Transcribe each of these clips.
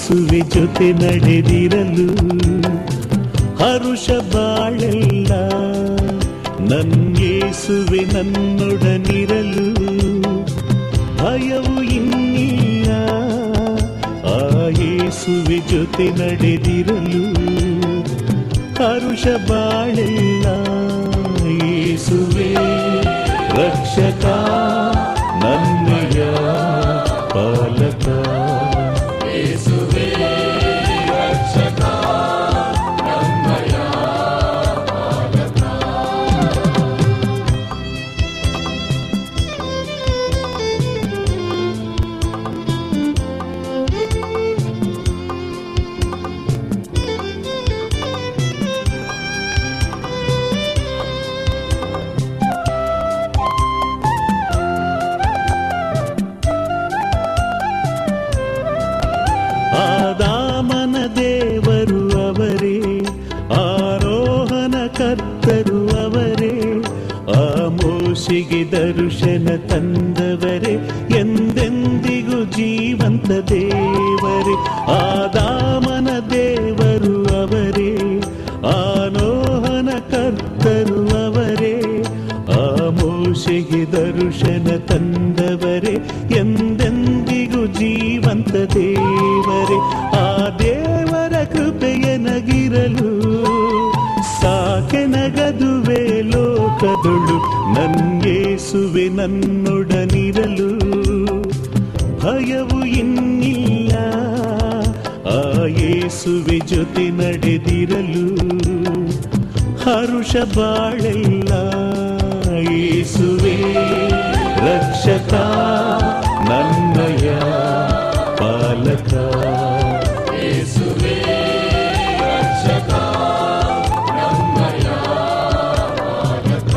ಯೇಸುವೆ ಜೊತೆ ನಡೆದಿರಲು ಹರುಷ ಬಾಳೆಲ್ಲ ನನ್ಯೇಸುವೆ ನನ್ನೊಡನಿರಲು ಭಯವು ಇನ್ನಿಲ್ಲ ಆ ಯೇಸುವೆ ಜೊತೆ ನಡೆದಿರಲು ಹರುಷ ಬಾಳೆಲ್ಲ ಯೇಸುವೆ ರಕ್ಷಕ ನನ್ನಯ ಪಾಲಕ ಯೇಸುವೇ ರಕ್ಷಕ ನನ್ನಯ ಪಾಲಕ. ಆದಾಮನ ದೇವರು ಅವರೇ, ಆರೋಹಣ ಕರ್ತರು ಅವರೇ, ಆ ಮೋಶೆಗೆ ದರ್ಶನ ತಂದವರೇ, ಎಂದೆಂದಿಗೂ ಜೀವಂತ ದೇವರೇ. ಆದಾಮನ ದೇವರು ಅವರೇ, ಆರೋಹಣ ಕರ್ತರು ಅವರೇ, ಆ ಮೋಶೆಗೆ ದರ್ಶನ ತಂದವರೇ, ಎಂದೆಂದಿಗೂ ಜೀವಂತ ದೇವರೇ. ಆ ದೇವರ ಕೃಪೆಯನಗಿರಲು ಸಾಕೆನಗದುವೆ ಲೋಕದೊಳು, ನನ್ಯೇಸುವೆ ನನ್ನೊಡನಿರಲು ಭಯವು ಇನ್ನಿಲ್ಲ ಆ ಯೇಸುವೆ ಜೊತೆ ನಡೆದಿರಲು ಹರುಷ ಬಾಳೆಲ್ಲ ಯೇಸುವೆ ರಕ್ಷಕ ನನ್ನಯ ಪಾಲಕ. ಯೇಸುವೇ ರಕ್ಷಕ ನನ್ನಯ ಪಾಲಕ.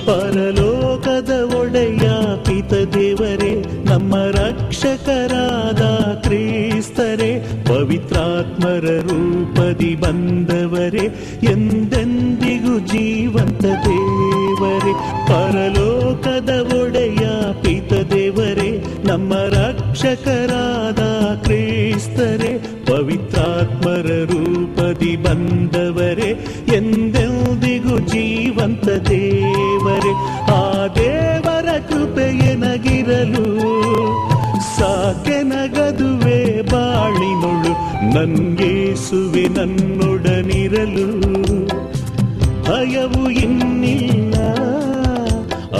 ಪರಲೋಕದ ಒಡೆಯ ಪಿತ ದೇವರೇ, ನಮ್ಮ ರಕ್ಷಕರಾದ ಕ್ರಿಸ್ತರೇ, ಪವಿತ್ರಾತ್ಮರ ರೂಪದಿ ಬಂದವರೇ, ಎಂದೆಂದಿಗೂ ಜೀವಂತ ದೇವರೇ. ಪರಲೋಕದ ಒಡೆಯ ಪಿತ ದೇವರೇ, ನಮ್ಮ ರಕ್ಷಕರಾದ ಕ್ರಿಸ್ತರೇ, ಪವಿತ್ರಾತ್ಮರ ರೂಪದಿ ಬಂದವರೇ, ಎಂದೆಂದಿಗೂ ಜೀವಂತ ದೇವರೇ. ಆ ದೇವರ ಕೃಪೆಯನಗಿರಲು ಸಾಕೆನಗದುವೆ ಬಾಳಿನೊಳು, ನನ್ಯೇಸುವೆ ನನ್ನೊಡನಿರಲು ಭಯವು ಇನ್ನಿಲ್ಲ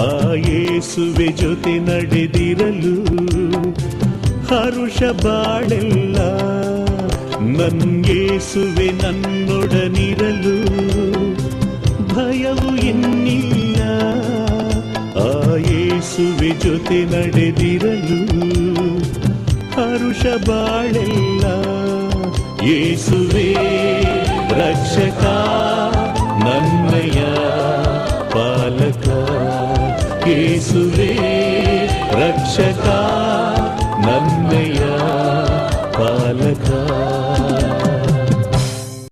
ಆ ಯೇಸುವೆ ಜೊತೆ ನಡೆದಿರಲು ಹರುಷ ಬಾಳೆಲ್ಲ ನನ್ಯೇಸುವೆ ನನ್ನೊಡನಿರಲು ಭಯವು ಇನ್ನಿಲ್ಲ ಆ ಯೇಸುವೆ ಜೊತೆ ನಡೆದಿರಲು ಹರುಷ ಬಾಳೆಲ್ಲ ಯೇಸುವೆ ರಕ್ಷಕ ನನ್ನಯ ಪಾಲಕ. ಯೇಸುವೆ ರಕ್ಷಕ ನನ್ನಯ ಪಾಲಕ.